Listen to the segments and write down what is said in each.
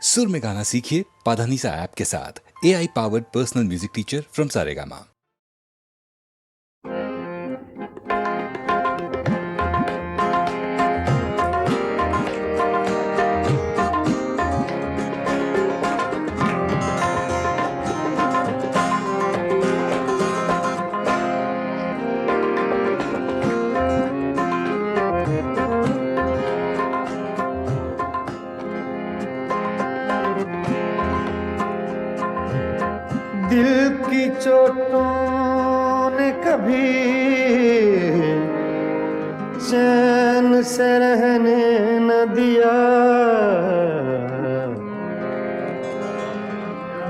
सुर में गाना सीखिए पाधानीसा ऐप के साथ। AI powered personal music teacher from Saregama. दिल की चोटों ने कभी चैन से रहने न दिया।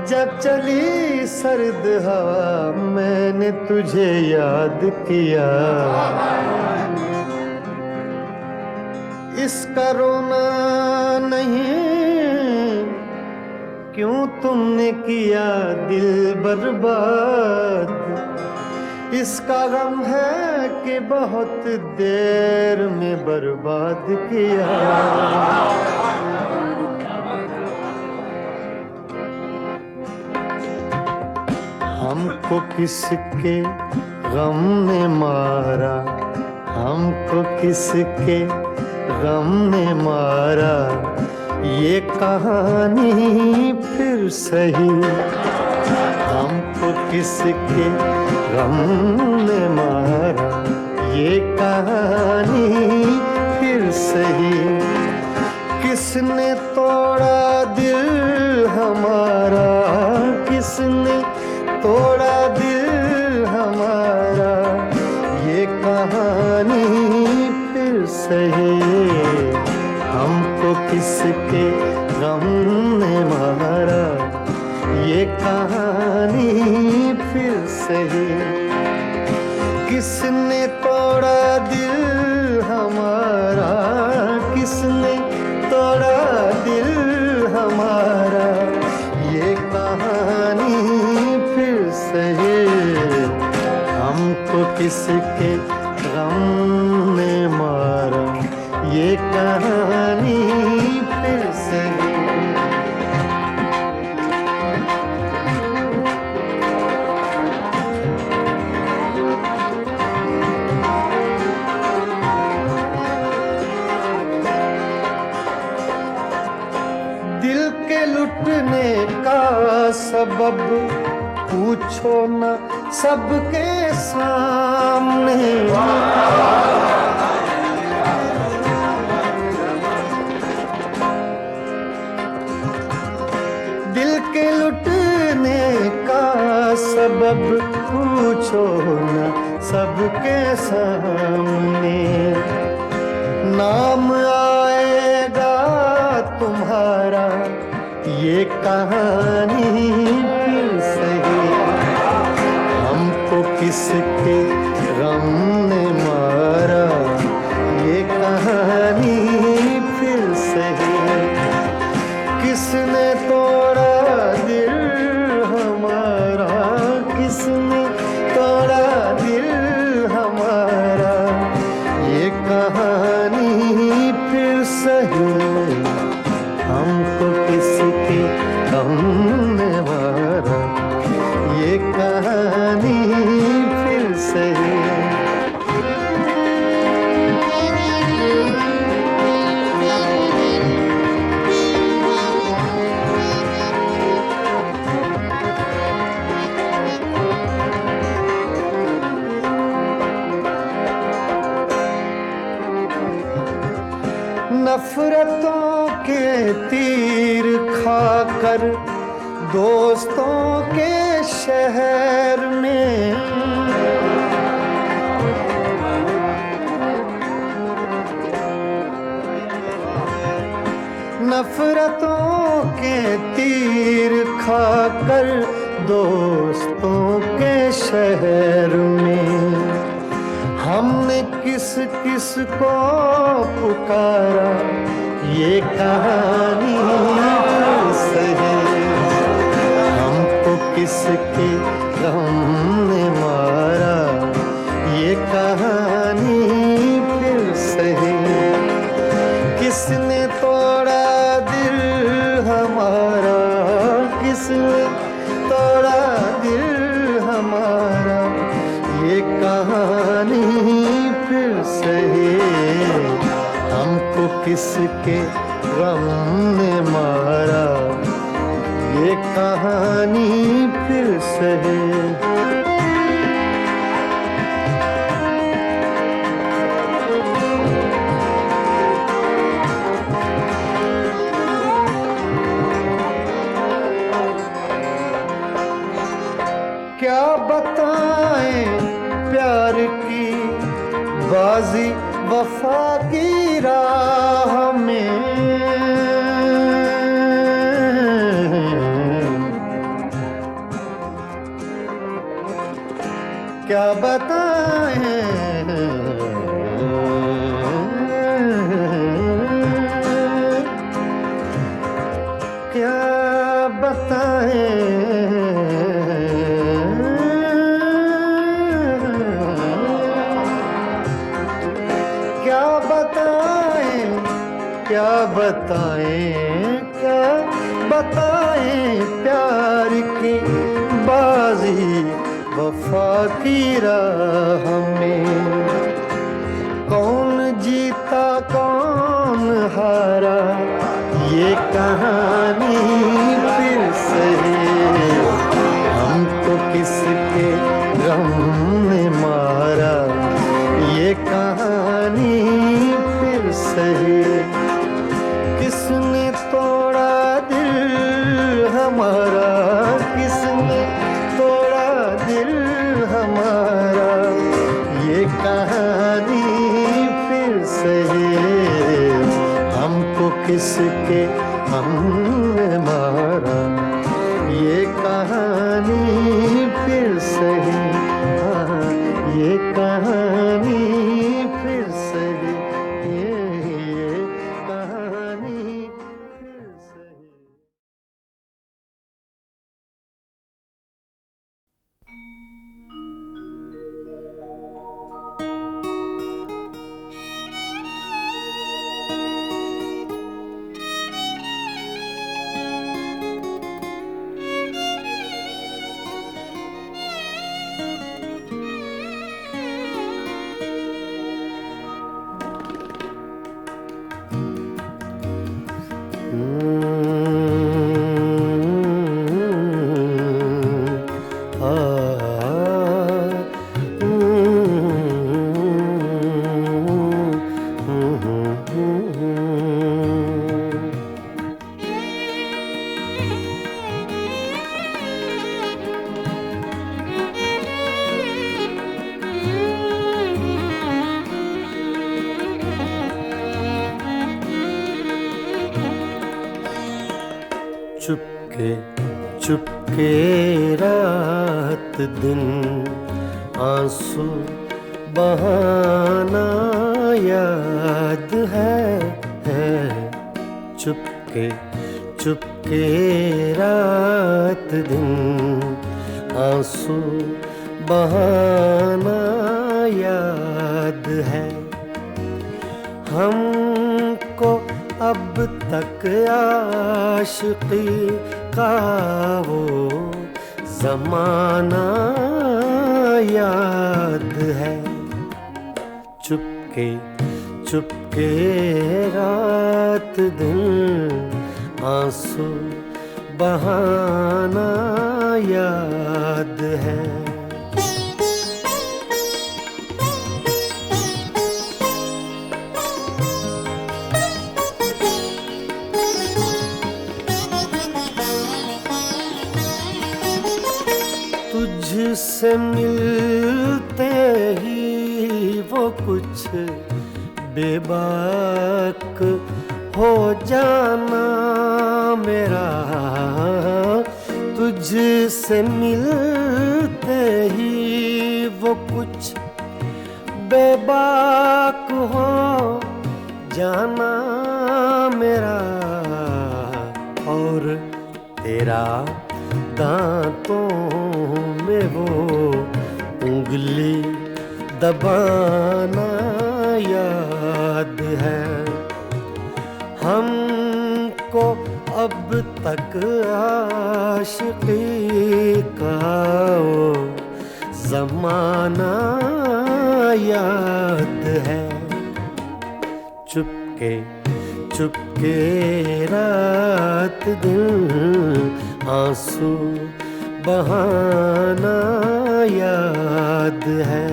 जब चली सर्द हवा मैंने तुझे याद किया। इसका रोना नहीं क्यों तुमने किया दिल बर्बाद। इसका गम है कि बहुत देर में बर्बाद किया। हमको किसके गम ने मारा, हमको किसके गम ने मारा। ये कहानी फिर सही, हमको किसके गम ने मारा। ये कहानी फिर सही, किसने तोड़ा दिल हमारा, किसने तोड़ा दिल हमारा। ये कहानी फिर सही, हमको किसके गम ने मारा। ये कहानी फिर सही, किसने तोड़ा दिल हमारा, किसने तोड़ा दिल हमारा। ये कहानी फिर सही, हमको किसके गम ने मारा। ये कहानी फिर सही। दिल के लुटने का सबब पूछो न सबके सामने। दिल के लुटने का सबब पूछो न सबके सामने। नाम आएगा तुम्हारा, ये कहानी फिर सही। हमको किसके गम ने मारा। ये कहानी फिर सही, किसने तोड़ा दिल हमारा, किसने तोड़ा दिल हमारा। ये कहानी फिर सही, हमको किसके गम ने मारा। ये कहानी फिर सही। नफरतों के तीर खाकर दोस्तों के शहर में। नफरतों के तीर खाकर दोस्तों के शहर में। हमने किस किस को पुकारा। ये कहानी सही, हमको किसके गम ने मारा। ये कहानी फिर सही, किसने तोड़ा दिल हमारा। किसके गम ने मारा, ये कहानी फिर से है। क्या बताएं प्यार की बाजी वफा की राह में, क्या बताएं क्या बताएं क्या बताएं क्या बताएं प्यार की बाजी वफा की राह में। कौन जीता कौन हारा, ये कहानी फिर से है। हमको किसके गम ने मारा, ये कहानी फिर से है। किसने तोड़ा दिल हमारा, किसने तोड़ा दिल हमारा, ये कहानी फिर से है। हमको किसके हमने मारा, ये कहानी फिर से है। हाँ, ये कहानी फिर से है। ये कहानी फिर से है। चुपके चुपके रात दिन आंसू बहाना याद है। चुपके चुपके रात दिन आंसू बहाना याद है। हमको अब तक आशिकी का वो ज़माना याद है। चुपके चुपके रात दिन आंसू बहाना याद है। तुझसे मिलते ही वो कुछ बेबाक हो जाना मेरा। तुझसे मिलते ही वो कुछ बेबाक हो जाना मेरा। और तेरा दांतों में वो उंगली दबाना याद है। हमको अब तक आशिकी का वो ज़माना याद है। चुपके चुपके रात दिन आंसू बहाना याद है।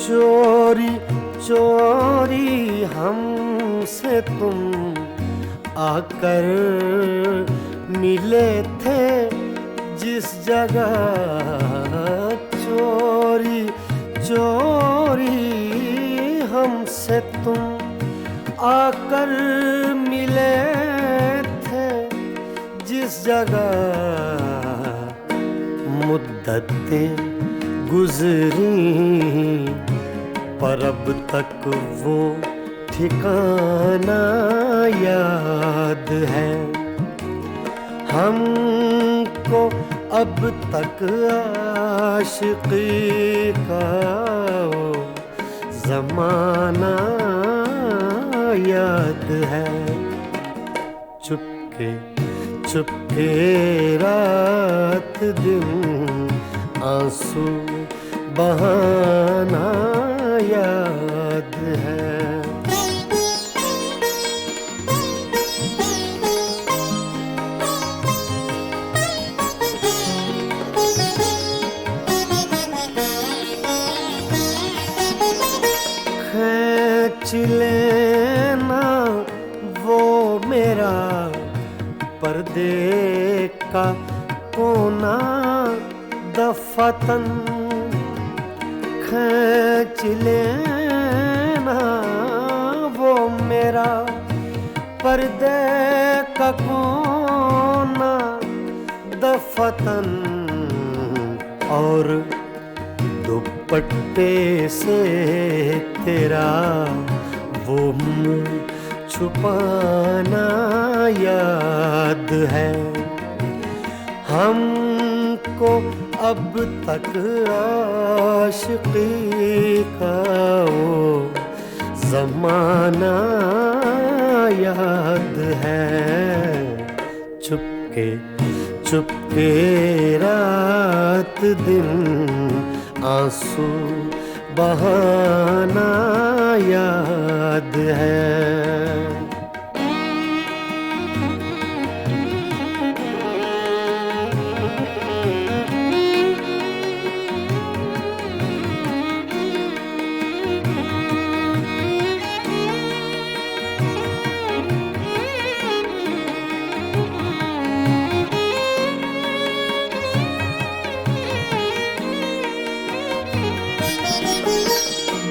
चोरी चोरी हमसे तुम आकर मिले थे जिस जगह, चोरी चोरी हमसे तुम आकर मिले थे जिस जगह, मुद्दतें गुजरी पर अब तक वो ठिकाना याद है। हमको अब तक आशिकी का वो ज़माना याद है। चुपके चुपके रात दिन आंसू बहाना याद है। खींच लेना वो मेरा पर्दे का कोना दफतन, खींच लेना वो मेरा पर्दे का कोना दफतन, और दुपट्टे से तेरा वो मुँह छुपाना याद है। हमको अब तक आशिकी का वो ज़माना याद है। चुपके चुपके रात दिन आंसू बहाना याद है।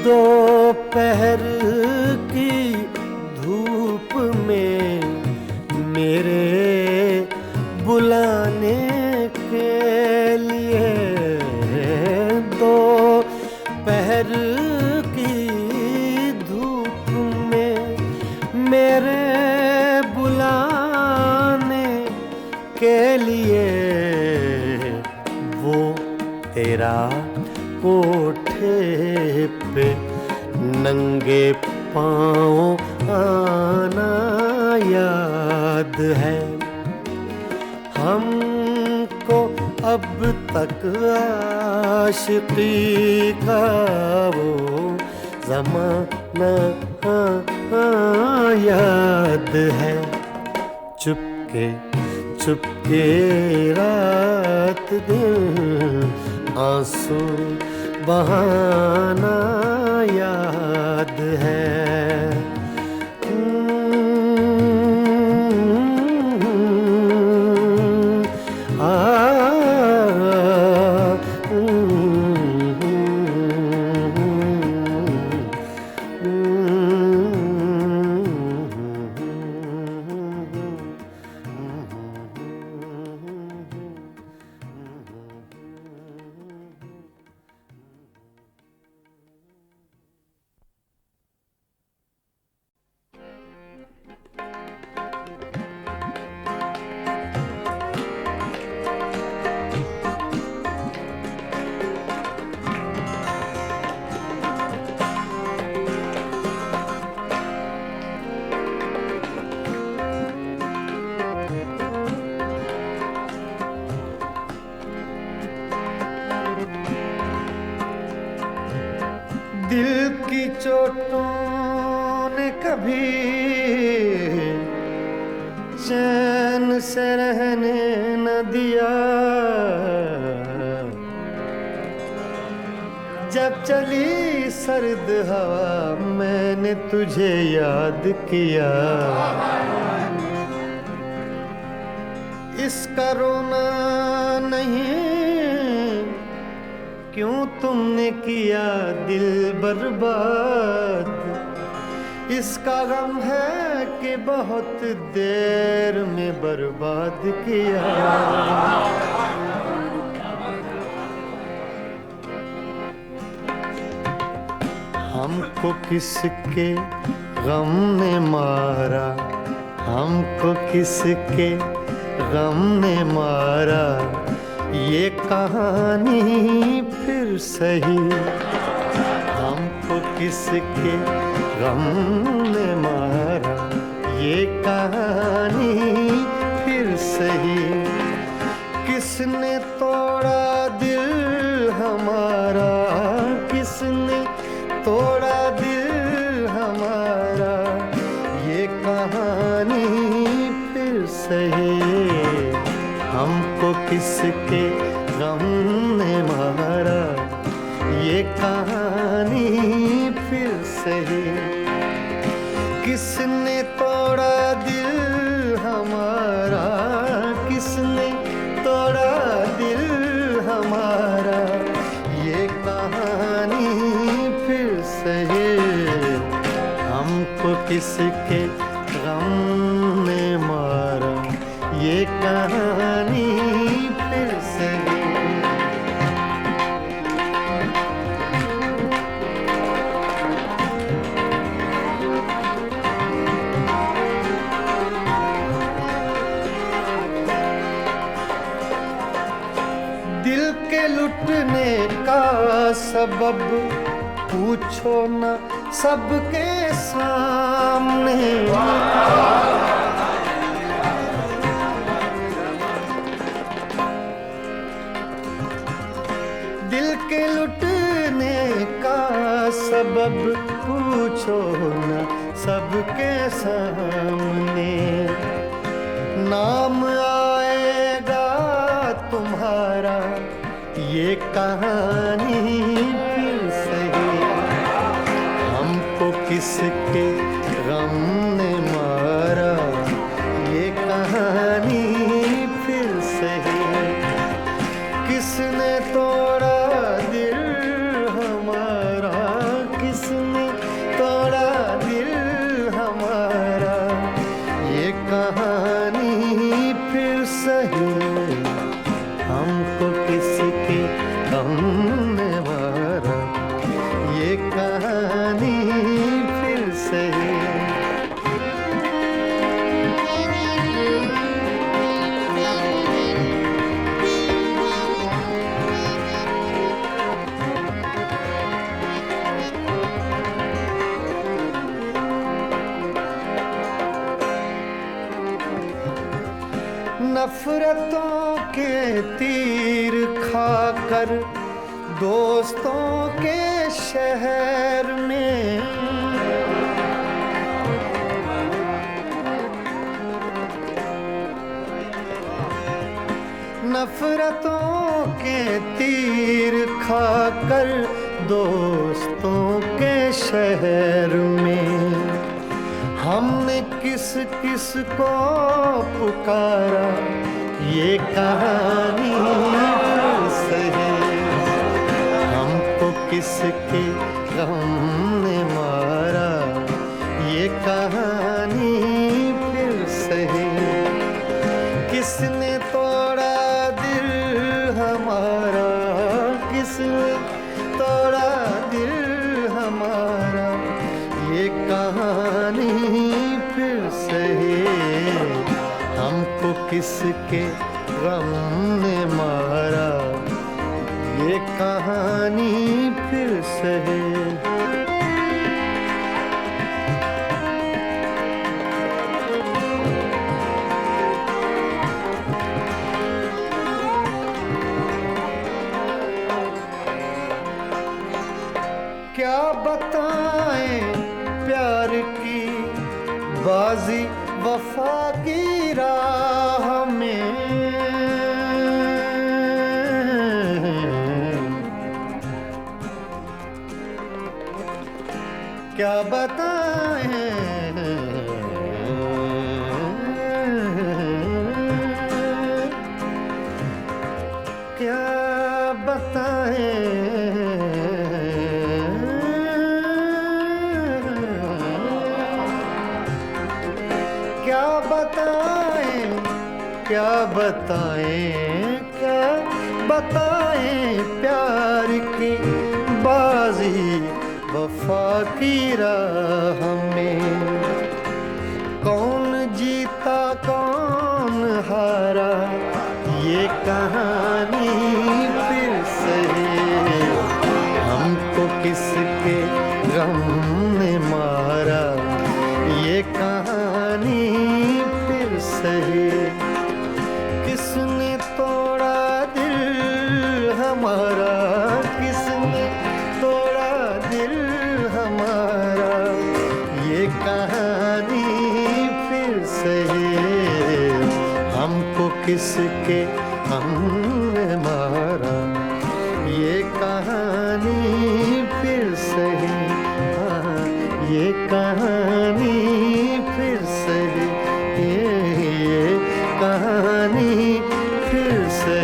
दोपहर की धूप में मेरे बुलाने के लिए, दोपहर की धूप में मेरे बुलाने के लिए, वो तेरा कोठे पे नंगे पाँव आना याद है। हमको अब तक आशिकी का वो ज़माना याद है। चुपके चुपके रात दिन आंसू बहाना याद है। दिल की चोटों ने कभी चैन से रहने न दिया। जब चली सर्द हवा मैंने तुझे याद किया। इसका रोना नहीं क्यों तुमने किया दिल बर्बाद। इसका गम है कि बहुत देर में बर्बाद किया। हमको किसके गम ने मारा, हमको किसके गम ने मारा, ये कहानी फिर सही। हमको किसके गम ने मारा, ये कहानी फिर सही। किसने तोड़ा दिल हमारा, किसने तोड़ा दिल हमारा, ये कहानी फिर सही। हमको किसके गम ने मारा, ये कहानी फिर सही। किसने तोड़ा दिल हमारा, किसने तोड़ा दिल हमारा, ये कहानी फिर सही। हमको किसके गम ने मारा, ये कहानी फिर सही। दिल के लुटने का सबब पूछो न सबके सामने। दिल के लुटने का सबब पूछो न सबके सामने। नाम आएगा तुम्हारा, ये कहानी फिर सही। हमको किसके गम ने मारा, ये कहानी फिर सही। किसने तोड़ा दिल हमारा, किसने तोड़ा दिल हमारा, ये कहानी फिर सही। हमको किसके गम ने मारा, ये कहानी फिर सही। नफरतों के तीर खाकर दोस्तों के शहर में, नफरतों के तीर खाकर दोस्तों के शहर में। हमने किस किस को पुकारा, ये कहानी फिर सही। हमको किसके गम ने मारा, ये कहानी फिर सही। किसने तोड़ा दिल हमारा, किसने तोड़ा दिल हमारा, ये कहानी फिर सही। हमको किसके गम ने मारा, ये कहानी फिर सही। क्या बताएं प्यार की बाजी वफा की राह में, क्या बताएं क्या बताएं क्या बताएं क्या बताएं क्या बताएं प्यार की बाजी वफा की राह में। कौन जीता कौन हारा ये कहानी फिर से, हमको किसके गम ने मारा ये कहानी फिर से। किसने तोड़ा दिल हमारा, किसने तोड़ा दिल हमारा ये कहानी फिर से, हमको किसके हमने मारा ये कहानी फिर से। हाँ, ये कहानी फिर से, ये कहानी फिर से।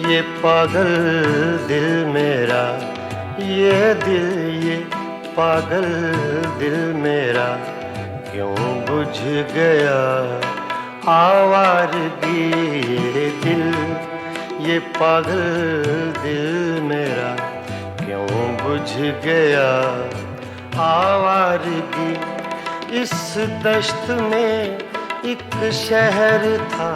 ये पागल दिल मेरा, ये दिल ये पागल दिल मेरा क्यों बुझ गया आवारगी। ये दिल ये पागल दिल मेरा क्यों बुझ गया आवारगी। इस दश्त में एक शहर था,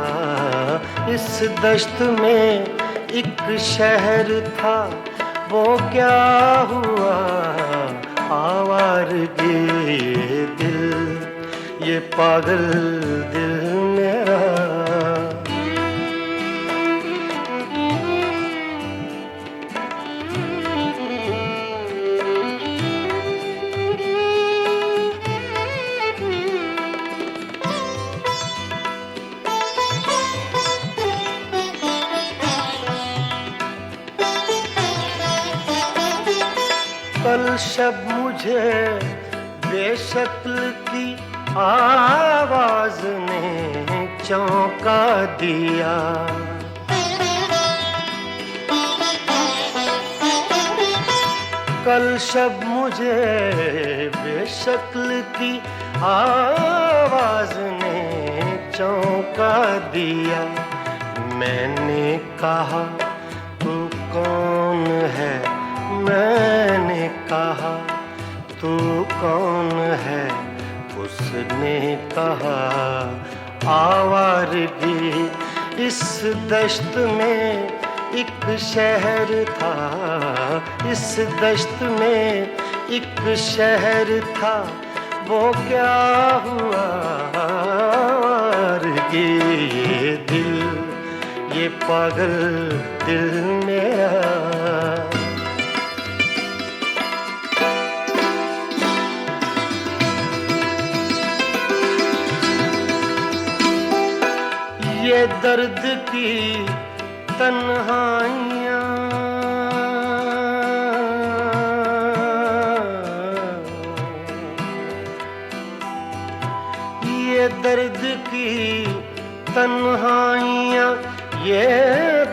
इस दश्त में एक शहर था, वो क्या हुआ आवारगी। ये दिल ये पागल दिल मेरा। कल शब मुझे बेशक्ल की आवाज ने चौंका दिया। कल शब मुझे बेशक्ल की आवाज ने चौंका दिया। मैंने कहा तू कौन है, मैंने कहा तू कौन है, उसने कहा आवारगी। इस दश्त में एक शहर था, इस दश्त में एक शहर था, वो क्या हुआ आवारगी। ये दिल ये पागल दिल मेरा। ये दर्द की तन्हाइयाँ, ये दर्द की तन्हाइयाँ, ये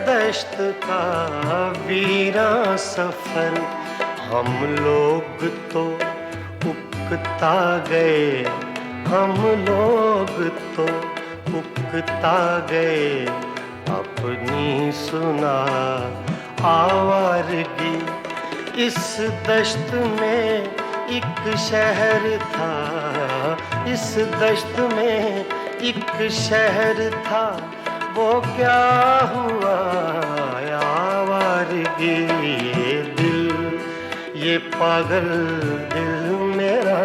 दश्त का वीरा सफर। हम लोग तो उकता गए, हम लोग तो उकता गए, अपनी सुना आवारगी। इस दश्त में एक शहर था, इस दश्त में एक शहर था, वो क्या हुआ आवारगी। ये दिल, ये पागल दिल मेरा,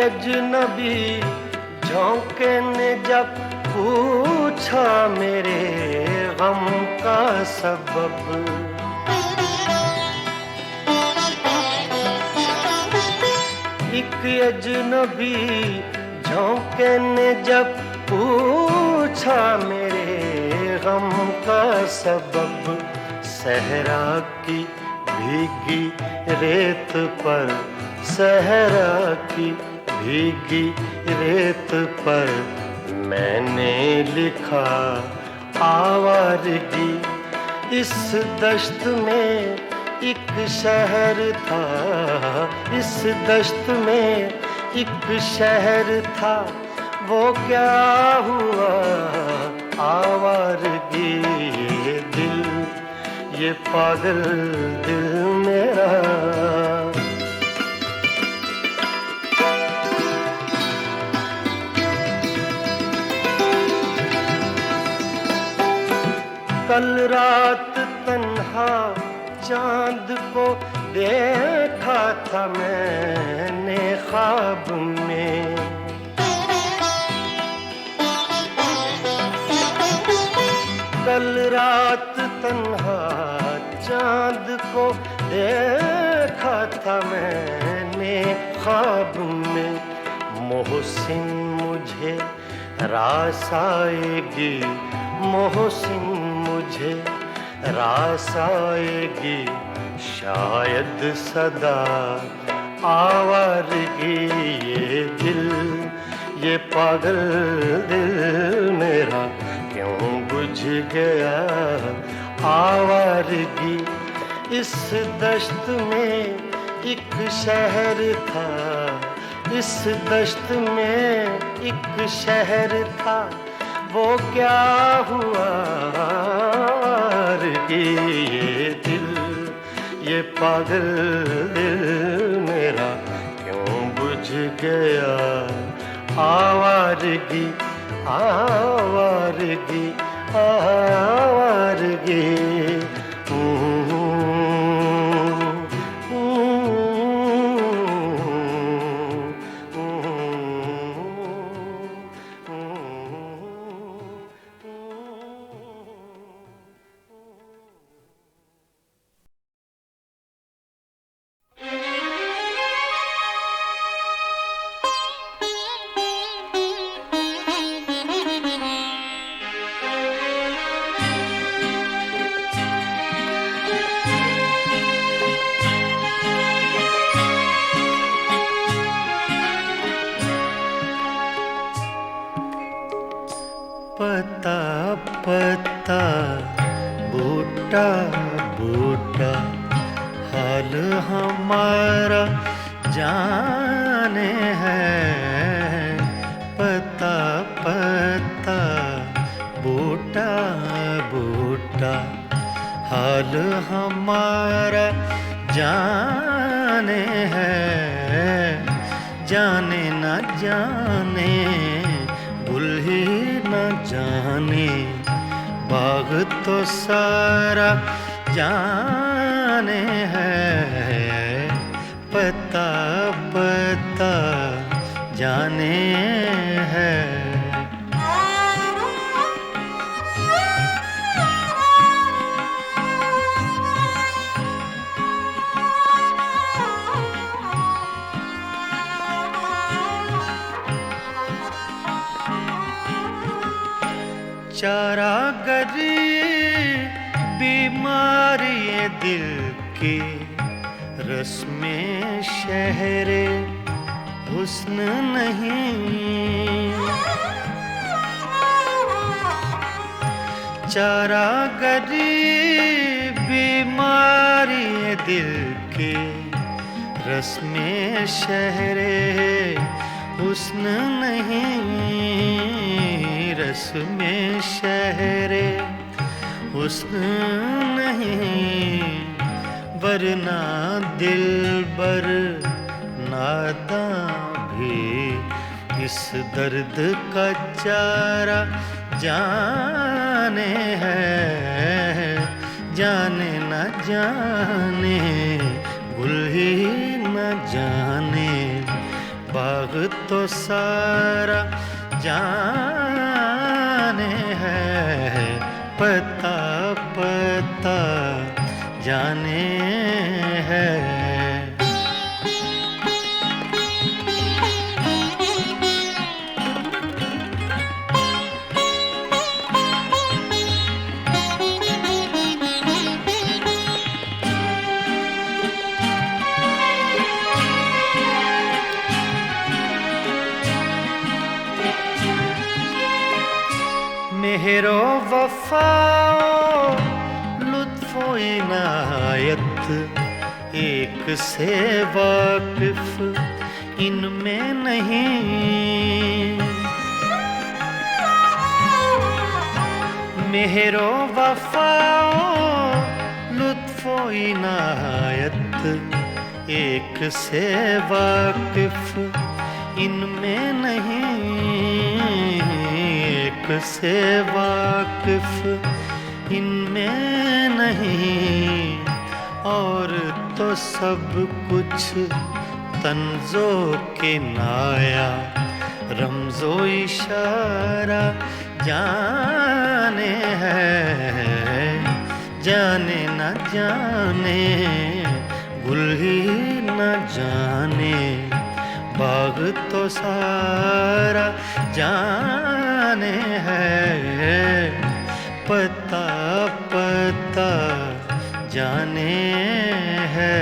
अजनबी झोंके ने जब पूछा मेरे गम का सबब। एक अजनबी झोंके ने जब पूछा मेरे गम का सबब। सहरा की भीगी रेत पर, सहरा की भीगी रेत पर मैंने लिखा आवारगी। इस दश्त में एक शहर था, इस दश्त में एक शहर था, वो क्या हुआ आवारगी। ये दिल, ये पागल दिल मेरा, कल रात तन्हा चांद को देखा था मैंने ख्वाब में। कल रात तन्हा चांद को देखा था मैंने ख्वाब में। मोहसिन मुझे रास आएगी, मोहसिन मुझे रास आएगी, शायद सदा आवारगी। ये दिल, ये पागल दिल मेरा क्यों बुझ गया आवारगी। इस दश्त में एक शहर था, इस दश्त में एक शहर था, वो क्या हुआ ये दिल, ये पागल दिल मेरा क्यों बुझ गया आवारगी, आवारगी, आवारगी। पता पता बूटा बूटा हाल हमारा जाने है। पता पता बूटा बूटा हाल हमारा जाने है। जाने न जाने भूल ही न जाने बाग तो सारा जाने है। पता पता जाने है। बीमारी ये दिल की रस्में शहरे हुस्न नहीं, चारा गरीब बीमारी ये दिल की रस्में शहरे हुस्न नहीं, रस्में शहरे हुस्न नहीं, वरना दिलबर नादां भी इस दर्द का चारा जाने है, जाने न जाने गुल ही न जाने, बाग तो सारा जाने है, पता पता जाने है। मेहरो वफाओ लुत्फो इनायत एक से वाकिफ इनमें नहीं, मेहरो वफाओ लुत्फो इनायत एक से वाकिफ इनमें नहीं, एक से वाकिफ इनमें नहीं, और तो सब कुछ तंजो के नाया रमजो इशारा जाने है, जाने न जाने गुल ही न जाने, बाग तो सारा जाने है, पता पता जाने है।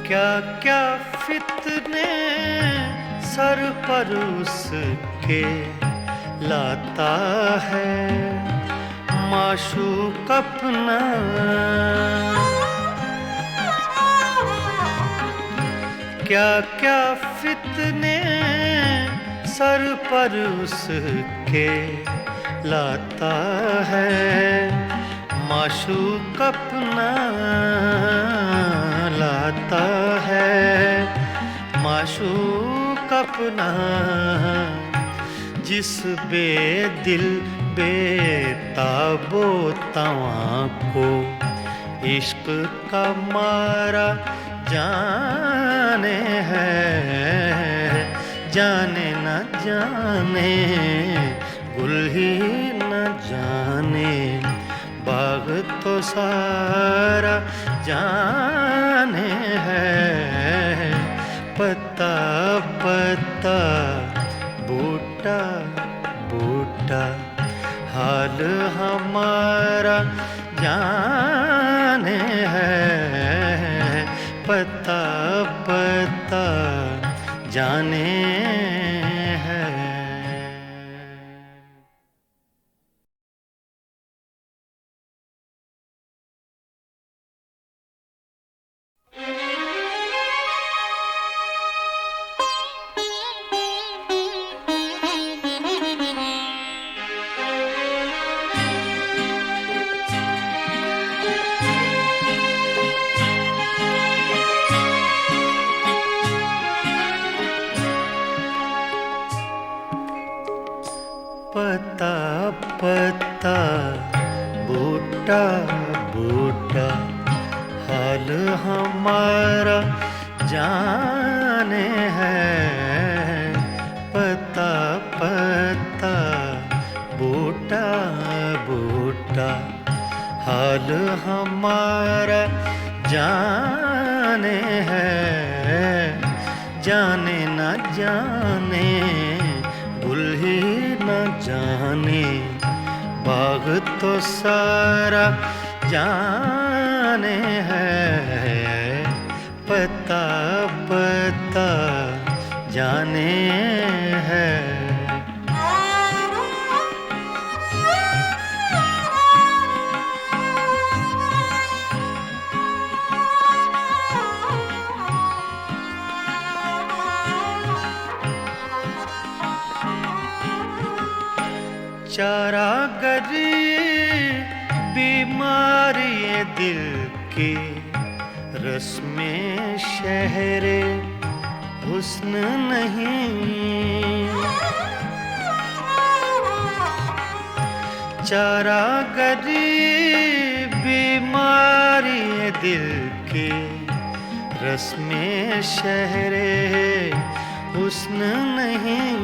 क्या क्या फितने सर पर उसके लाता है माशूक अपना, क्या क्या फितने सर पर उसके लाता है माशूक अपना, लाता है माशूक अपना, जिस बेदिल बेताबो तवां को इश्क का मारा जाने है, जाने न जाने गुल ही न जाने, बाग तो सारा जाने है, पता पता बूटा बूटा हाल हमारा जाने है, पता पता जाने है। पता पता बूटा बूटा हाल हमारा जाने है, पता पता बूटा बूटा, हाल हमारा जाने है, जाने न जाने गुल ही न जाने, बाग तो सारा जाने है, पता पता जाने है। चारागरी बीमारी दिल की, रस्में शहरे हुस्न नहीं। चारागरी बीमारी दिल की, रस्में शहरे हुस्न नहीं।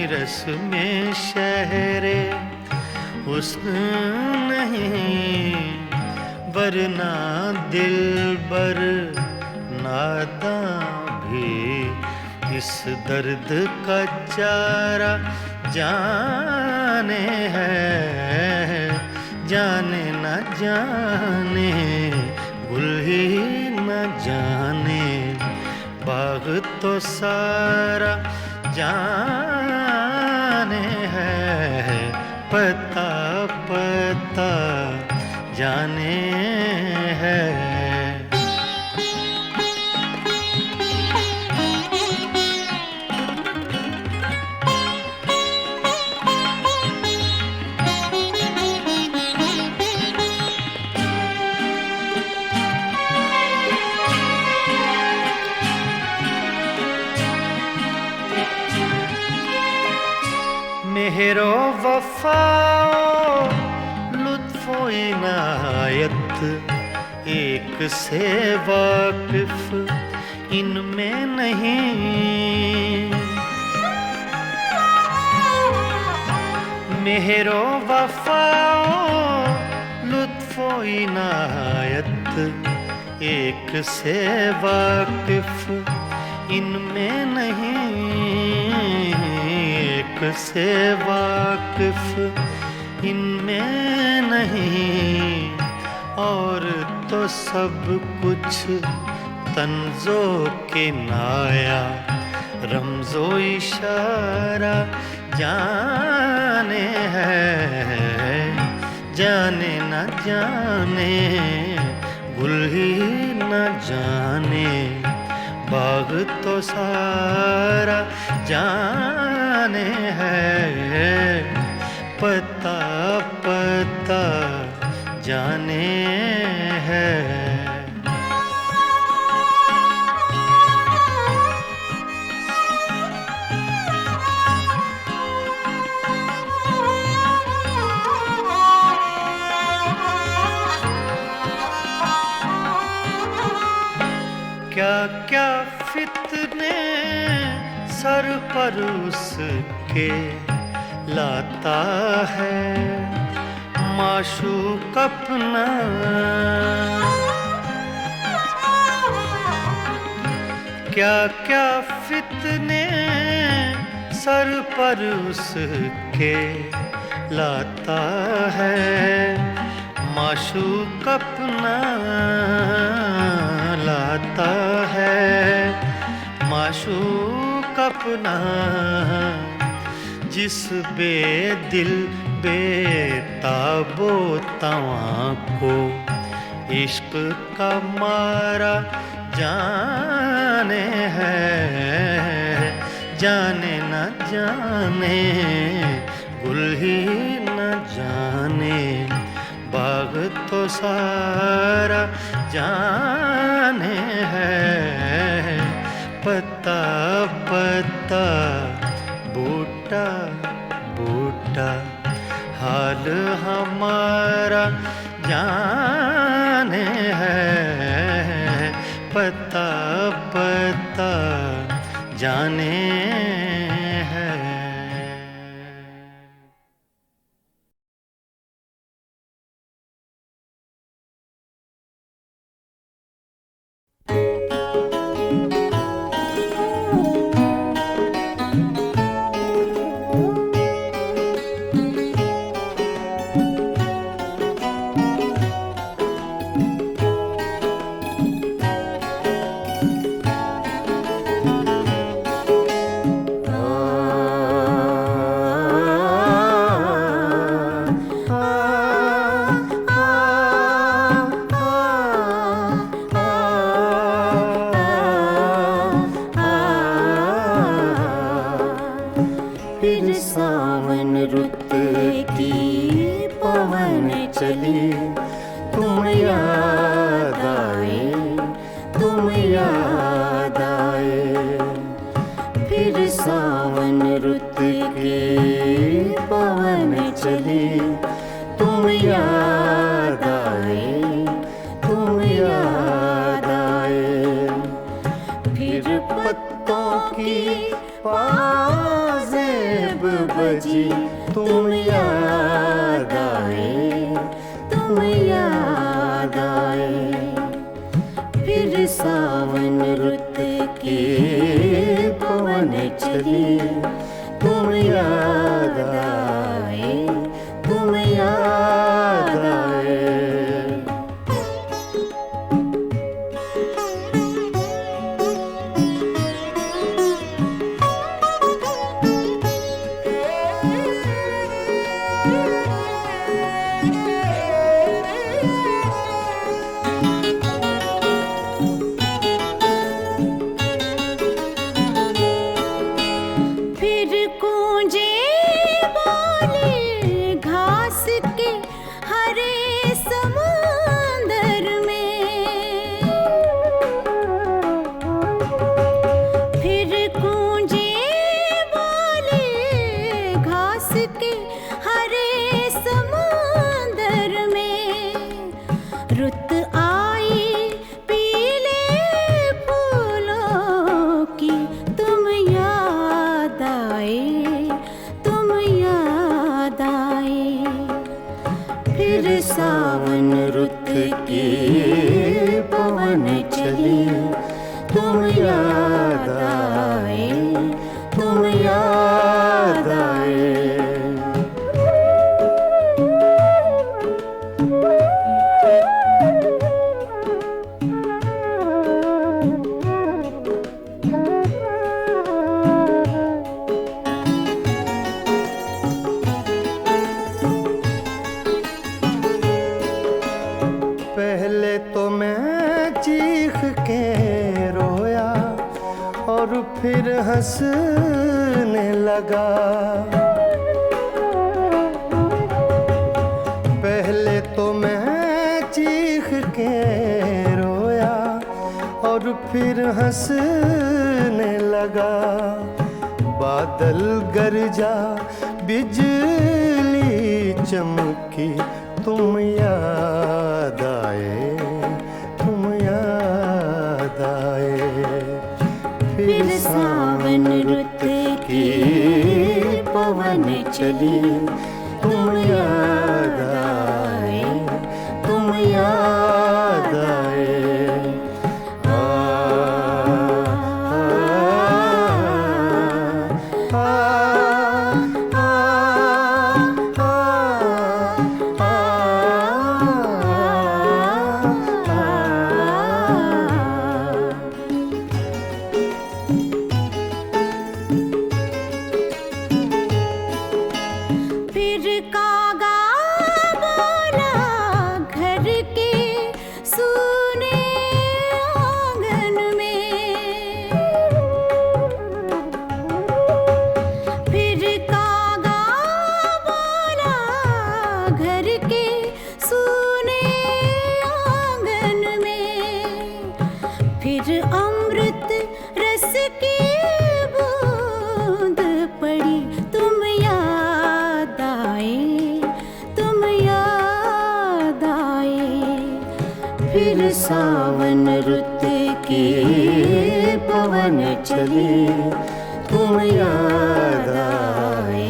रस में शहरे हुस्न नहीं, वरना दिलबर नादां भी इस दर्द का चारा जाने है, जाने न जाने गुल ही न जाने, बाग तो सारा जाने है, पता पता जाने है। मेहरो वफाओ लुत्फो इनायत, एक से वाकिफ इनमें नहीं। मेहरो वफाओ लुत्फो इनायत, एक से वाकिफ इनमें नहीं। एक से वाकिफ इनमें नहीं, और तो सब कुछ तंजो के नाया, रमजो इशारा जाने है, जाने न जाने गुल ही न जाने, बाग तो सारा जाने है, पता पता जाने है। क्या क्या फितने सर पर उसके लाता है माशूक अपना। क्या क्या फितने सर पर उसके लाता है माशूक अपना, लाता है माशूक अपना। जिस बेदिल बेताबो तवां को इश्क का मारा जाने है, जाने न जाने गुल ही न जाने, बाग तो सारा जाने है, पता पता बूटा बूटा हाल हमारा जाने है, पता पता जाने की पवन चली, तुम याद आए, तुम याद आए। फिर सावन रुत की पवन चली, तुम याद आए, तुम याद आए। फिर पत्तों की पाजेब बजी, तुम याद आए, तुम याद आए। फिर सावन रुत की पवन चली, तुम याद आए, तुम याद आए। फिर गूंजे बोले घास के हरे समुंदर में। फिर गूंजे बोले घास के हरे समुंदर में। रुत आई पीले फूलों की, तुम याद आए, तुम याद आए। फिर सावन रुत की पवन चली, तुम याद आए, तुम याद आए। पहले तो मैं चीख के रोया और फिर हंसने लगा। पहले तो मैं चीख के रोया और फिर हंसने लगा। बादल गरजा, बिजली चमकी, तुम याद आए, तुम याद आए। फिर सावन रुत की पवन चली, तुम याद आए, तुम याद आए। आ, आ, आ, आ, आ, फिर कागा बोला घर के सूने आंगन में। फिर कागा बोला घर के सूने आंगन में। फिर अमृत रस की बूंद पड़ी, तुम याद आए, तुम याद आए। फिर सावन रुत की पवन चली, तुम याद आए,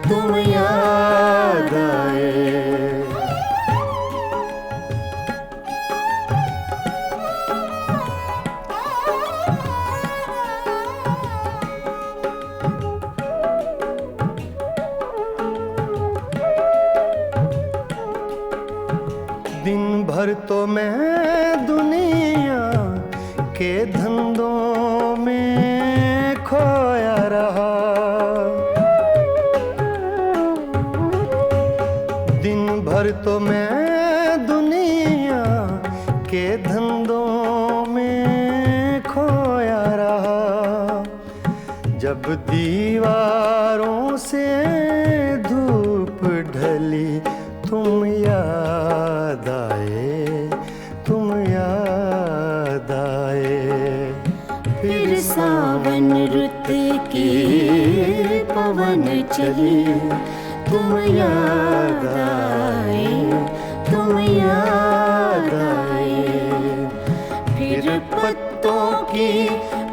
तुम याद आए। दिन भर तो मैं दुनिया के धंधों में खोया रहा। दिन भर तो मैं दुनिया के धंधों में खोया रहा। जब दीवारों से धूप चली, तुम याद आए, तुम याद आए। फिर पत्तों की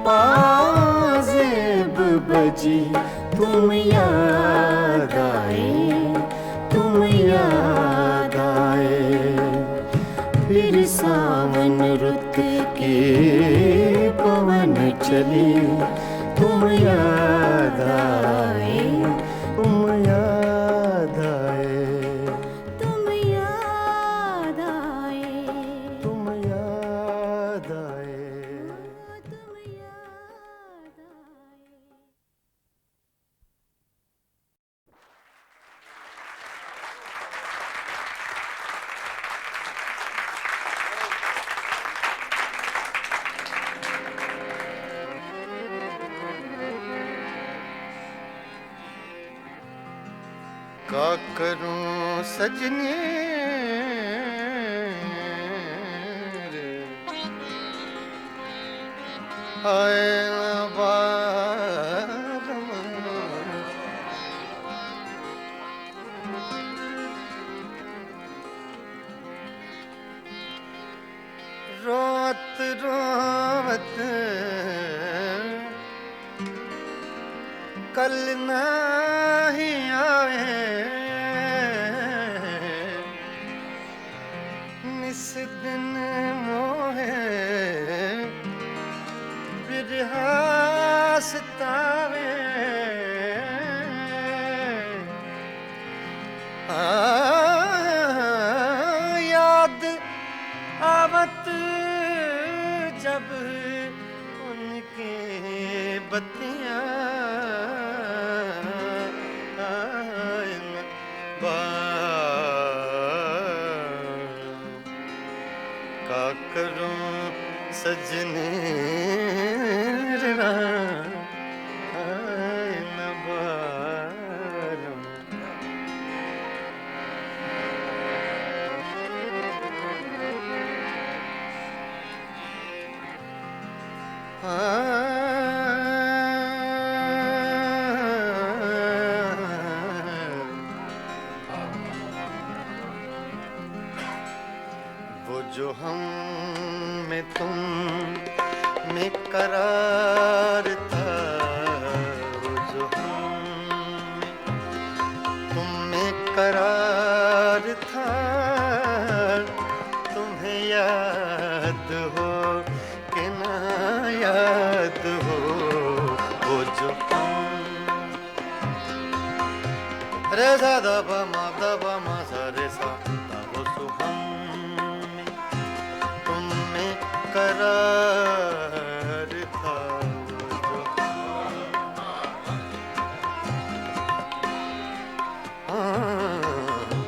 पाजेब बजी, तुम याद आए, तुम याद आए। फिर सावन रुत के पवन चली, तुम याद आए, तुम याद आए, तुम याद आए, तुम याद आए। तुम याद आए। का करूं सजनी रे, आए न बारम। रोत रोवत कल नहीं आए, निस दिन मोहे बिरहा सतावे। याद आवत जब उनके बत्तियां का करूं सजने रा, आए न बारम। वो जो हम में तुम में करार था, वो जो हम में तुम में करार था, तुम्हें याद हो कि ना याद हो। वो जो हम रे सा दा पा मा सा रे सा दा वो सु हम में तुम में करार था। वो जो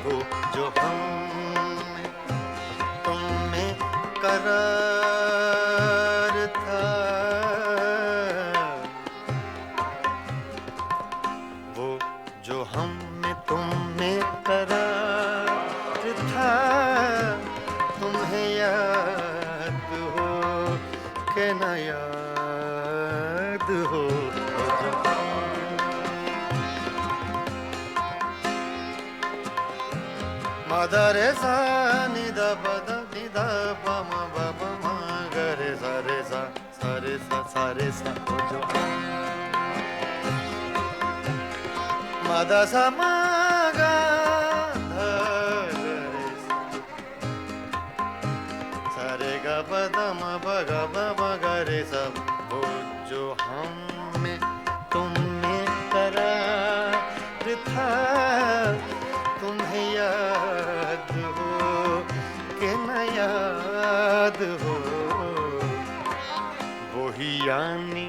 वो जो हम में तुम में करार था, वो जो हम में तुम में करार था, तुम्हें याद हो कि न याद हो। वो जो मा रे सा नि दा पा दा नि दा पा मा बा पा मा ग रे सा रे सा सा रे सा सा रे सा। वो जो मा दा सा मा गा धा रे सा, सा रे गा पा दा मा पा गा पा मा गा रे सा। वो जो हम में तुम में करार था, तुम्हें याद हो कि न याद हो। वही यानी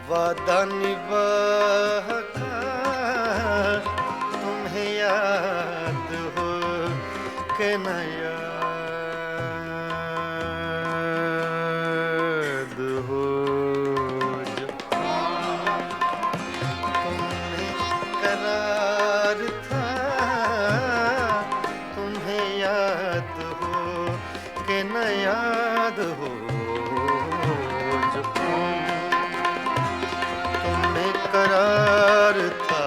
वादा निभाका, तुम्हें याद हो कि न याद हो। जो तुम्हें करार था, तुम्हें याद हो कि न याद हो। जो तुम्हें करार था,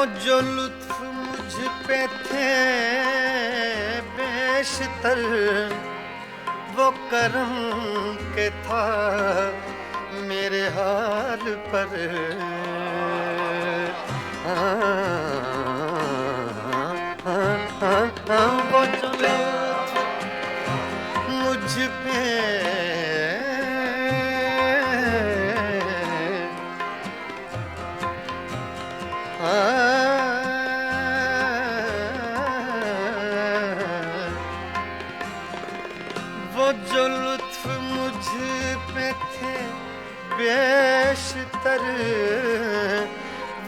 वो जो लुत्फ मुझ पे थे बेशतर वो करम के था मेरे हाल पर। वो जो लुत्फ मुझ पे वो जो लुत्फ मुझ पे थे बेशतर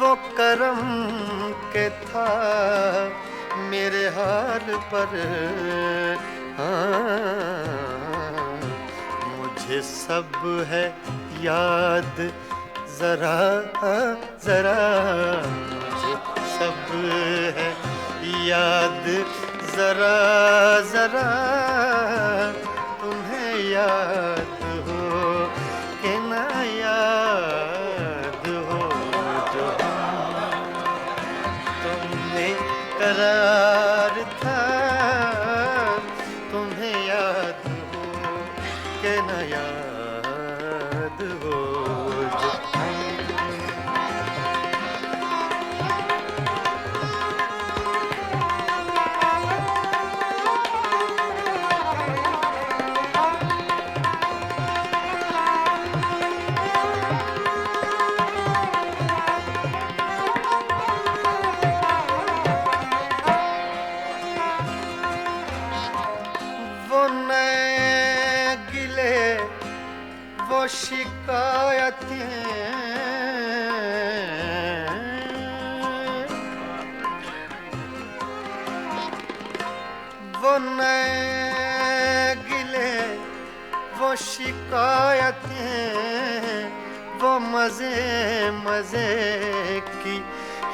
वो करम के था मेरे हाल पर। मुझे सब है याद जरा जरा, मुझे सब है याद जरा जरा, तुम्हें याद हो कि ना याद हो जो तुमने करार था, तुम्हें याद हो कि ना याद हो जो वो शिकायतें वो नए गिले वो शिकायतें वो मजे मजे की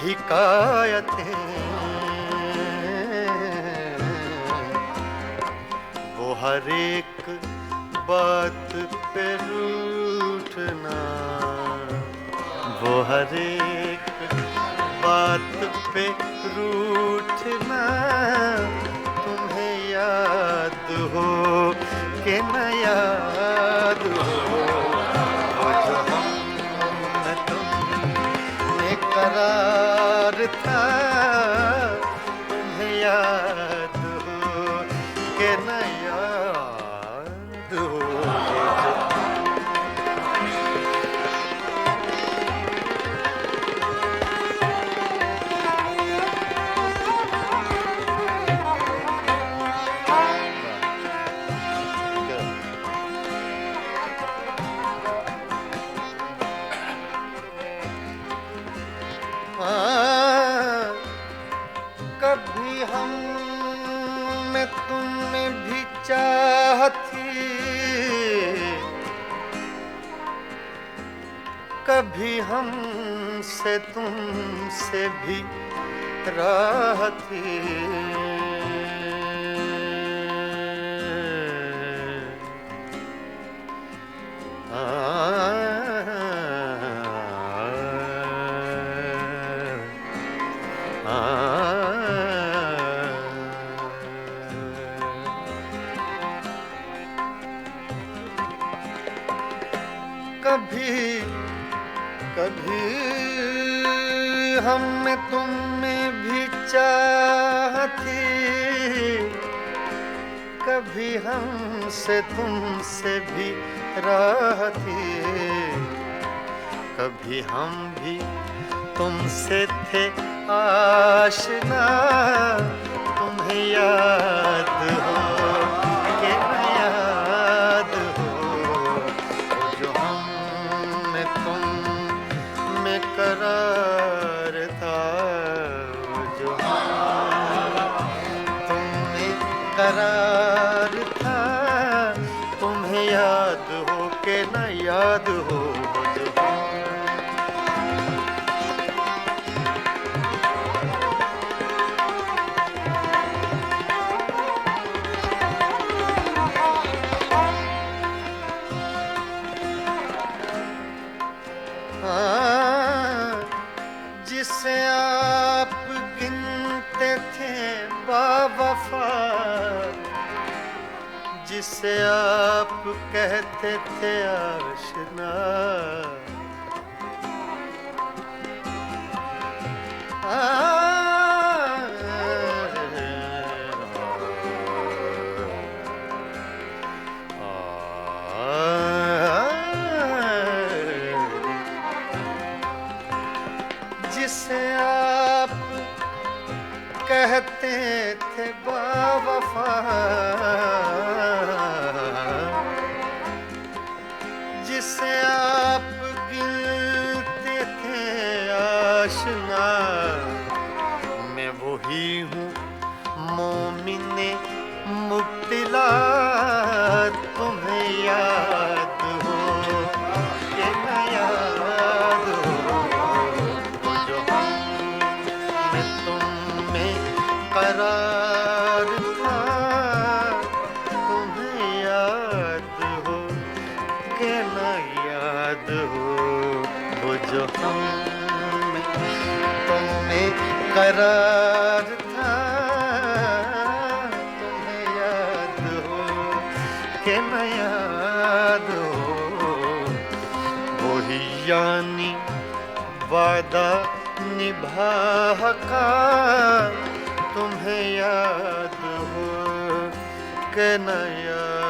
हिकायतें वो हर एक बात पे रूठना वो हर एक बात पे रूठना तुम्हें याद हो कि न याद हो वो जो हम तुमने करार था तुम्हें याद हो कि न याद हो। कभी हम में तुमने भी चाहती, कभी हम से तुमसे भी राहती, कभी कभी हम में तुम में भी चाहती, कभी हम से तुमसे भी राहती, कभी हम भी तुमसे थे आशना, तुम्हें याद हो कि न याद हो जो हम में तुम में करार था, जो तुम में करार था, तुम्हें याद हो कि न याद हो जो जिसे जिसे आप कहते थे आशना, जिसे आप कहते थे बावफा, जिसे आप गिनते थे आशना, मैं वही हूँ मोमिने मुब्तिला। तुम्हें याद हो कि न याद हो, जो हम तुम में करार था। तुम्हें याद हो कि न याद हो, वो जो हम तुम में करार था। तुम्हें याद हो कि न याद हो, वही यानी वादा निभा का। तुम्हें याद हो कि न याद